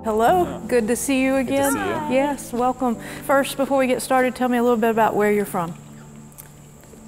Hello, good to see you again. Good to see you. Yes, welcome. First, before we get started, tell me a little bit about where you're from.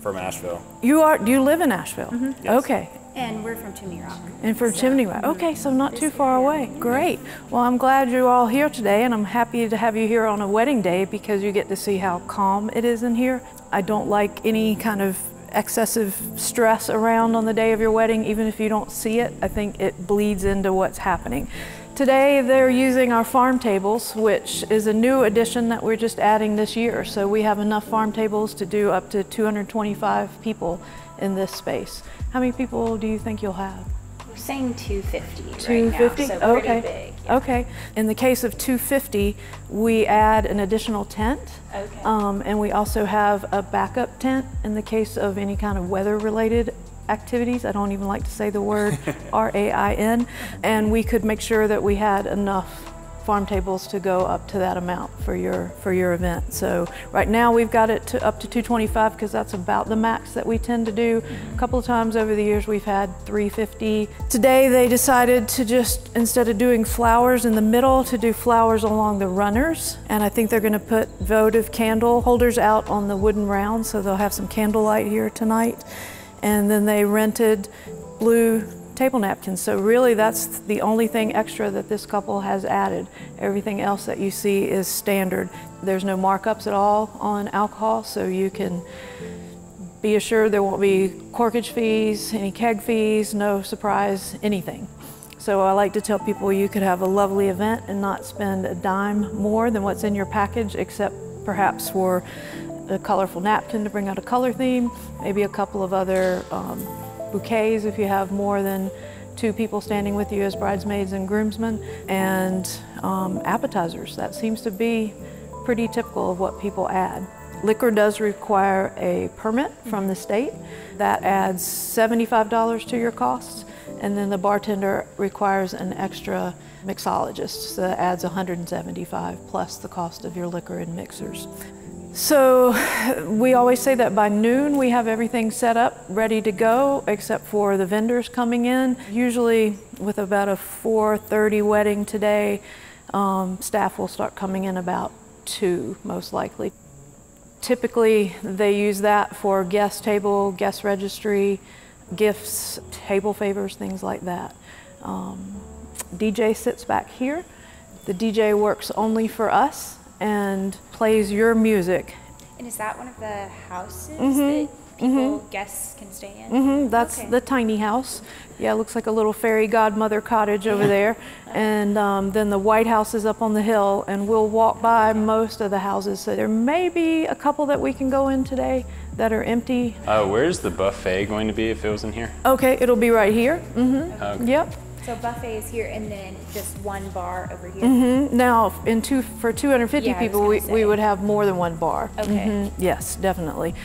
From Asheville. Do you live in Asheville? Yes. Okay. And we're from Chimney Rock. And from Chimney Rock. Okay, so not too far away. Great. Well, I'm glad you're all here today, and I'm happy to have you here on a wedding day because you get to see how calm it is in here. I don't like any kind of excessive stress around on the day of your wedding, even if you don't see it. I think it bleeds into what's happening. Today they're using our farm tables, which is a new addition that we're just adding this year. So we have enough farm tables to do up to 225 people in this space. How many people do you think you'll have? We're saying 250 250? right now, so okay. pretty big. Yeah. Okay. In the case of 250, we add an additional tent. Okay. And we also have a backup tent in the case of any kind of weather-related activities. I don't even like to say the word RAIN. And we could make sure that we had enough farm tables to go up to that amount for your event. So right now we've got it up to 225 because that's about the max that we tend to do. A couple of times over the years we've had 350. Today they decided to just, instead of doing flowers in the middle, to do flowers along the runners. And I think they're going to put votive candle holders out on the wooden round, so they'll have some candlelight here tonight. And then they rented blue table napkins. So really that's the only thing extra that this couple has added. Everything else that you see is standard. There's no markups at all on alcohol, so you can be assured there won't be corkage fees, any keg fees, no surprise, anything. So I like to tell people you could have a lovely event and not spend a dime more than what's in your package, except perhaps for a colorful napkin to bring out a color theme, maybe a couple of other bouquets if you have more than 2 people standing with you as bridesmaids and groomsmen, and appetizers. That seems to be pretty typical of what people add. Liquor does require a permit from the state. That adds $75 to your costs, and then the bartender requires an extra mixologist, so that adds $175 plus the cost of your liquor and mixers. So we always say that by noon we have everything set up, ready to go, except for the vendors coming in. Usually with about a 4:30 wedding today, staff will start coming in about 2, most likely. Typically they use that for guest table, guest registry, gifts, table favors, things like that. DJ sits back here. The DJ works only for us and plays your music. And is that one of the houses that people, guests can stay in? That's the tiny house. Yeah, it looks like a little fairy godmother cottage over there. And then the White House is up on the hill, and we'll walk by most of the houses. So there may be a couple that we can go in today that are empty. Where's the buffet going to be if it was in here? Okay, it'll be right here. Okay. Yep. So buffet is here, and then just one bar over here. Now, for 250 people, we would have more than one bar. Okay. Yes, definitely.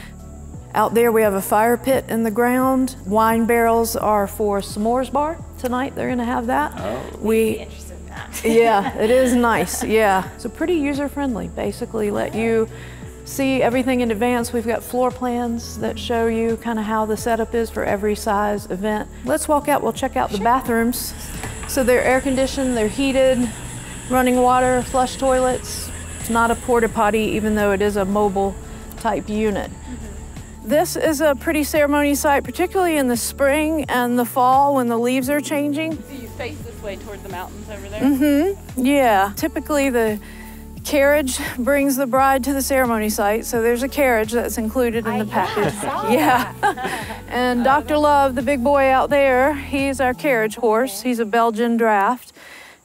Out there, we have a fire pit in the ground. Wine barrels are for s'mores bar tonight. They're going to have that. Oh. We'd be interested in that. Yeah, it is nice. Yeah, so pretty user-friendly. Basically, let you see everything in advance. We've got floor plans that show you kind of how the setup is for every size event. Let's walk out, we'll check out the bathrooms. So they're air conditioned, they're heated, running water, flush toilets. It's not a porta potty, even though it is a mobile type unit. This is a pretty ceremony site, particularly in the spring and the fall when the leaves are changing. So you face this way toward the mountains over there? Yeah, typically the carriage brings the bride to the ceremony site, so there's a carriage that's included in the package. Yeah. And Dr. Love, the big boy out there, he's our carriage horse. He's a Belgian draft,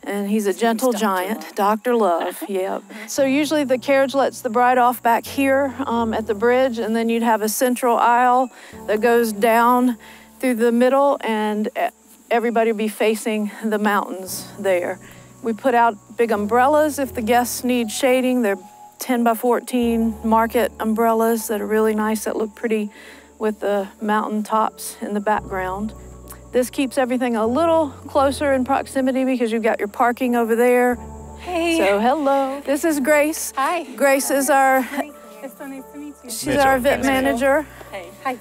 and he's a gentle giant. Dr. Love, yep. So usually the carriage lets the bride off back here at the bridge, and then you'd have a central aisle that goes down through the middle, and everybody will be facing the mountains there. We put out big umbrellas if the guests need shading. They're 10 by 14 market umbrellas that are really nice, that look pretty with the mountain tops in the background. This keeps everything a little closer in proximity because you've got your parking over there. Hey. So hello. This is Grace. Hi. Grace is our, It's so nice to meet you. she's our event manager. Hey. Hi.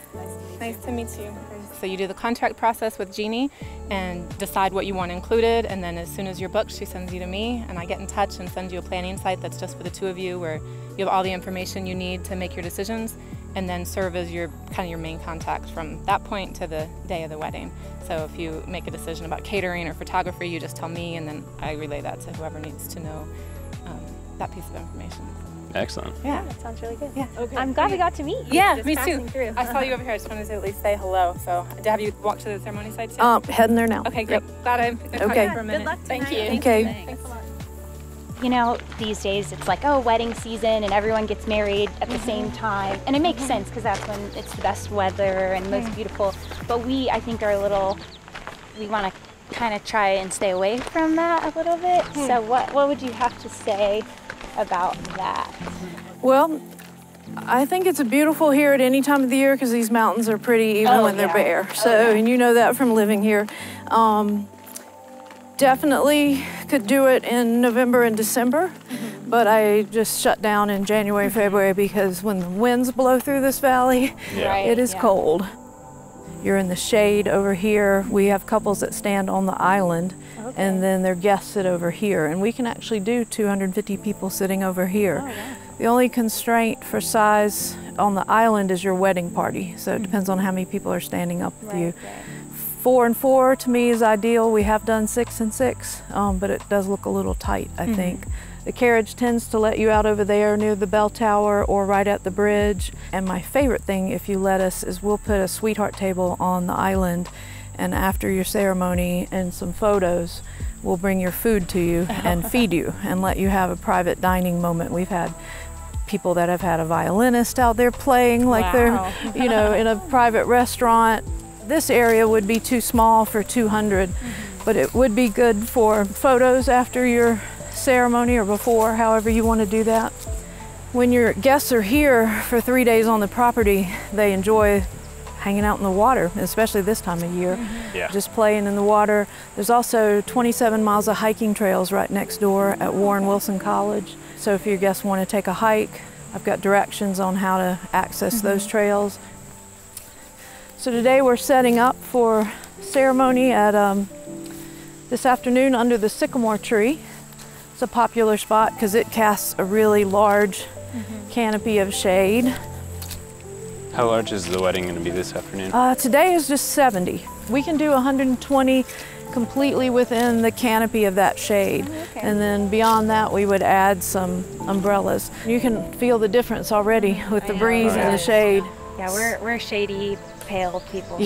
Nice to meet you. So you do the contract process with Jeannie and decide what you want included, and then as soon as you're booked, she sends you to me, and I get in touch and send you a planning site that's just for the two of you, where you have all the information you need to make your decisions, and then serve as your main contact from that point to the day of the wedding. So if you make a decision about catering or photography, you just tell me, and then I relay that to whoever needs to know that piece of information. Excellent. Yeah, That sounds really good. Yeah. Okay. I'm glad we got to meet you. Yeah, just me passing too. through. I saw you over here. I just wanted to at least say hello. So, have you walked to the ceremony site too? Heading there now. Okay, great. Glad I could talk to Okay. you for a minute. Good luck Thank tonight. you. Okay. Thanks a lot. You know, these days it's like, oh, wedding season and everyone gets married at the same time. And it makes sense because that's when it's the best weather and most beautiful. But we, I think, we want to kind of try and stay away from that a little bit. So what would you have to say about that? Well, I think it's beautiful here at any time of the year because these mountains are pretty even when they're bare. So, and you know that from living here. Definitely could do it in November and December, but I just shut down in January, February because when the winds blow through this valley, it is cold. You're in the shade over here. We have couples that stand on the island, and then their guests sit over here, and we can actually do 250 people sitting over here. The only constraint for size on the island is your wedding party, so it depends on how many people are standing up with you. 4 and 4 to me is ideal. We have done 6 and 6, but it does look a little tight, I think. The carriage tends to let you out over there near the bell tower or right at the bridge. And my favorite thing, if you let us, is we'll put a sweetheart table on the island, and after your ceremony and some photos, we'll bring your food to you and feed you and let you have a private dining moment. We've had people that have had a violinist out there playing like they're, you know, in a private restaurant. This area would be too small for 200, but it would be good for photos after your ceremony or before, however you want to do that. When your guests are here for 3 days on the property, they enjoy hanging out in the water, especially this time of year, just playing in the water. There's also 27 miles of hiking trails right next door at Warren Wilson College. So if your guests want to take a hike, I've got directions on how to access those trails. So today we're setting up for ceremony at this afternoon under the sycamore tree. It's a popular spot because it casts a really large canopy of shade. How large is the wedding going to be this afternoon? Today is just 70. We can do 120 completely within the canopy of that shade. And then beyond that, we would add some umbrellas. You can feel the difference already with the breeze and the shade. Yeah, we're shady, pale people.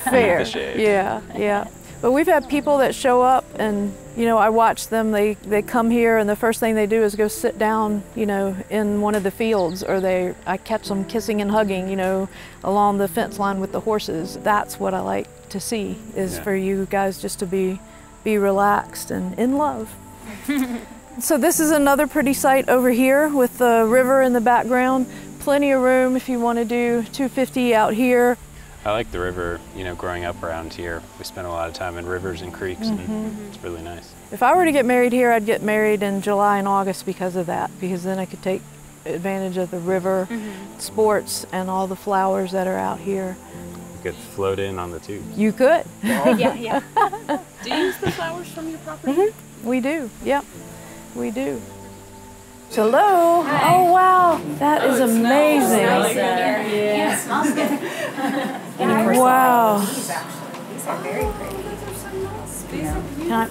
Fair. Yeah. But we've had people that show up and, you know, I watch them, they come here and the first thing they do is go sit down, you know, in one of the fields, or I catch them kissing and hugging, you know, along the fence line with the horses. That's what I like to see, is for you guys just to be relaxed and in love. So this is another pretty site over here with the river in the background. Plenty of room if you want to do 250 out here. I like the river, you know, growing up around here. We spent a lot of time in rivers and creeks, and it's really nice. If I were to get married here, I'd get married in July and August because of that, because then I could take advantage of the river, sports, and all the flowers that are out here. You could float in on the tubes. You could. Yeah. Do you use the flowers from your property? We do, yep, we do. Hello. Hi. Oh, wow, that is amazing. Yeah, it smells good. Wow. These are very pretty.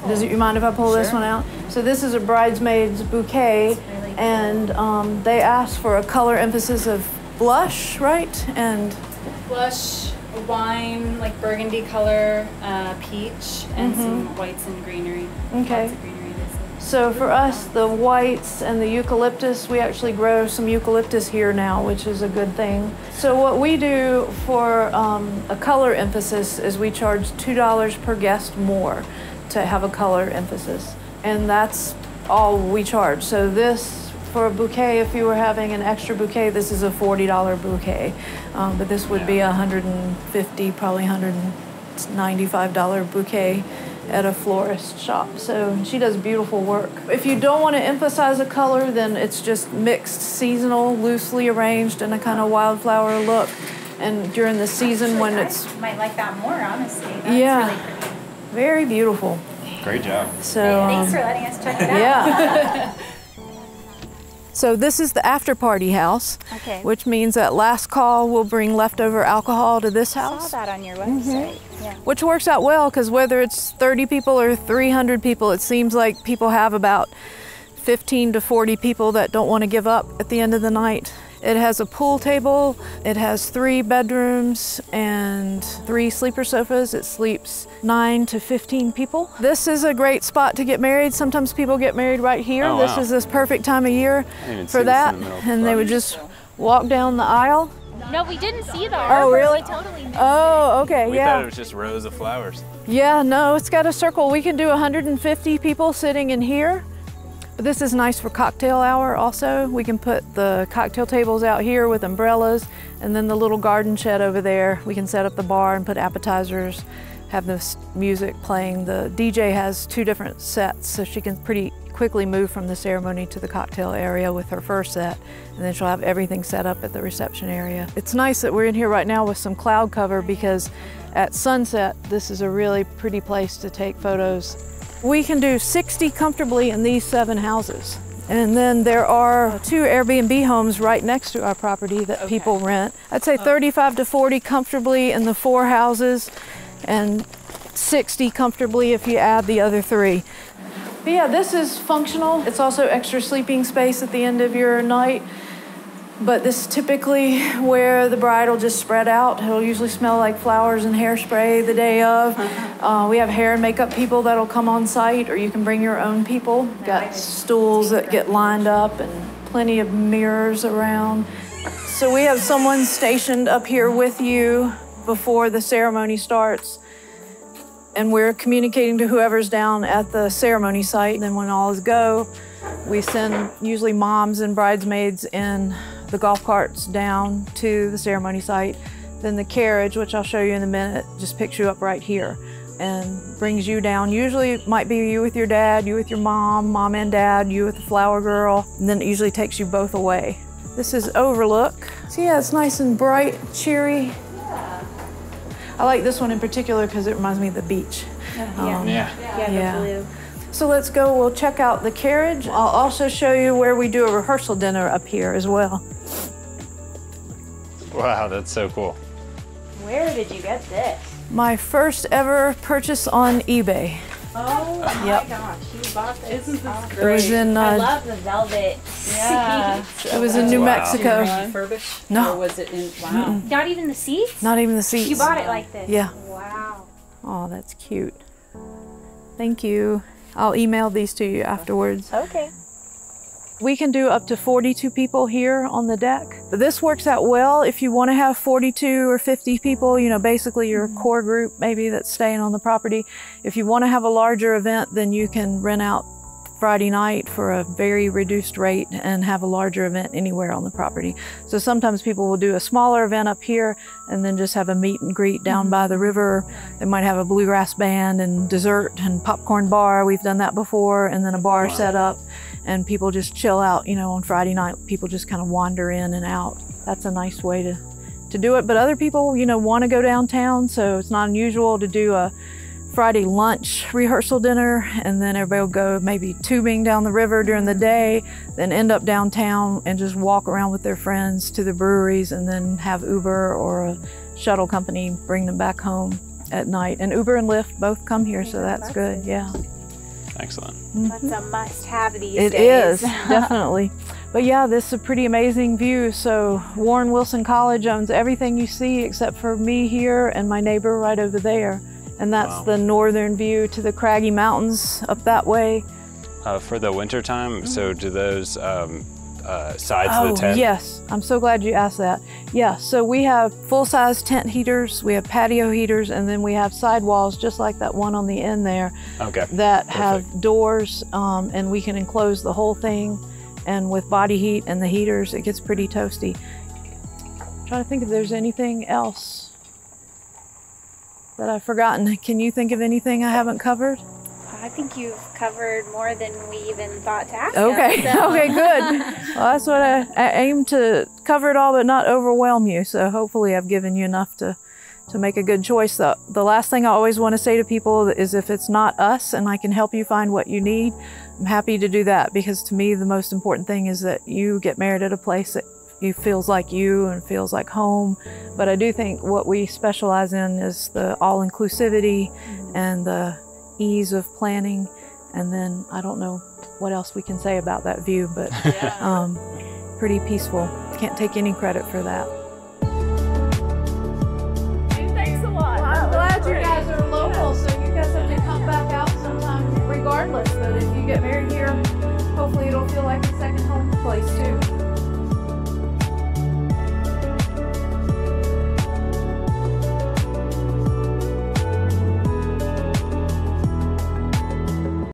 Does it, you mind if I pull this one out? So this is a bridesmaid's bouquet, and they asked for a color emphasis of blush, right? And Blush, wine, like burgundy color, peach, and some whites and greenery. Okay. Lots of greenery. So for us, the whites and the eucalyptus, we actually grow some eucalyptus here now, which is a good thing. So what we do for a color emphasis is we charge $2 per guest more to have a color emphasis. And that's all we charge. So this, for a bouquet, if you were having an extra bouquet, this is a $40 bouquet. But this would be a $150, probably $195 bouquet at a florist shop. So she does beautiful work. If you don't want to emphasize a color, then it's just mixed seasonal, loosely arranged in a kind of wildflower look. And during the season when it's... I might like that more, honestly. That's yeah, really pretty. very beautiful. Great job. So Thanks for letting us check it out. yeah. So this is the after party house, Okay. which means that last call we'll bring leftover alcohol to this I saw house, that on your website. Yeah. which works out well because whether it's 30 people or 300 people, it seems like people have about 15 to 40 people that don't want to give up at the end of the night. It has a pool table, it has 3 bedrooms and 3 sleeper sofas. It sleeps 9 to 15 people. This is a great spot to get married. Sometimes people get married right here. Oh, this wow. is this perfect time of year even see for this that. in the middle of the And they would just walk down the aisle. No, we didn't see the Oh, arbor. really? We totally missed Oh, okay, We yeah. thought it was just rows of flowers. Yeah, no, it's got a circle. We can do 150 people sitting in here. But this is nice for cocktail hour also. We can put the cocktail tables out here with umbrellas, and then the little garden shed over there. We can set up the bar and put appetizers, have this music playing. The DJ has 2 different sets, so she can pretty quickly move from the ceremony to the cocktail area with her first set, and then she'll have everything set up at the reception area. It's nice that we're in here right now with some cloud cover because at sunset, this is a really pretty place to take photos. We can do 60 comfortably in these 7 houses. And then there are 2 Airbnb homes right next to our property that people rent. I'd say 35 to 40 comfortably in the 4 houses and 60 comfortably if you add the other 3. But yeah, this is functional. It's also extra sleeping space at the end of your night. But this is typically where the bride will just spread out. It'll usually smell like flowers and hairspray the day of. We have hair and makeup people that'll come on site, or you can bring your own people. Got stools that get lined up and plenty of mirrors around. So we have someone stationed up here with you before the ceremony starts. And we're communicating to whoever's down at the ceremony site. And then when all is go, we send usually moms and bridesmaids in the golf carts down to the ceremony site. Then the carriage, which I'll show you in a minute, just picks you up right here and brings you down. Usually it might be you with your dad, you with your mom, mom and dad, you with the flower girl, and then it usually takes you both away. This is overlook. So yeah, it's nice and bright, cheery. I like this one in particular because it reminds me of the beach. Yeah, the blue. So let's go, we'll check out the carriage. I'll also show you where we do a rehearsal dinner up here as well. Wow, that's so cool. Where did you get this? My first ever purchase on eBay. Oh my Yep. gosh, you bought this. Isn't this It great? was in, I love the velvet. Yeah. it was in New Wow. Mexico. Refurbished? No. Or was it in, wow. Not even the seats? Not even the seats. You bought it like this? Yeah. Wow. Oh, that's cute. Thank you. I'll email these to you afterwards. Okay. We can do up to 42 people here on the deck. This works out well if you want to have 42 or 50 people, you know, basically your core group maybe that's staying on the property. If you want to have a larger event, then you can rent out Friday night for a very reduced rate and have a larger event anywhere on the property. So sometimes people will do a smaller event up here and then just have a meet and greet down by the river. They might have a bluegrass band and dessert and popcorn bar. We've done that before, and then a bar set up and people just chill out, you know, on Friday night. People just kind of wander in and out. That's a nice way to do it. But other people, you know, want to go downtown, so it's not unusual to do a Friday lunch rehearsal dinner, and then everybody will go maybe tubing down the river during the day, then end up downtown and just walk around with their friends to the breweries, and then have Uber or a shuttle company bring them back home at night. And Uber and Lyft both come here, so that's good, yeah. Excellent. That's a must-have these It days. is, definitely. But yeah, this is a pretty amazing view. So Warren Wilson College owns everything you see except for me here and my neighbor right over there. And that's Wow. the northern view to the Craggy Mountains up that way. For the winter time, so do those sides of the tent? Yes, I'm so glad you asked that. Yeah, so we have full-size tent heaters, we have patio heaters, and then we have sidewalls just like that one on the end there Okay. that Perfect. have doors, and we can enclose the whole thing. And with body heat and the heaters, it gets pretty toasty. I'm trying to think if there's anything else that I've forgotten. Can you think of anything I haven't covered? I think you've covered more than we even thought to ask. Okay, okay, good. Well, that's what I aim to cover it all, but not overwhelm you. So hopefully I've given you enough to make a good choice. The last thing I always want to say to people is if it's not us and I can help you find what you need, I'm happy to do that, because to me the most important thing is that you get married at a place that feels like you and feels like home. But I do think what we specialize in is the all-inclusivity and the ease of planning. And then I don't know what else we can say about that view, but pretty peaceful. Can't take any credit for that. Thanks a lot. Well, I'm glad you guys are local, so you guys have to come back out sometime regardless. But if you get married here, hopefully it'll feel like a second home place too.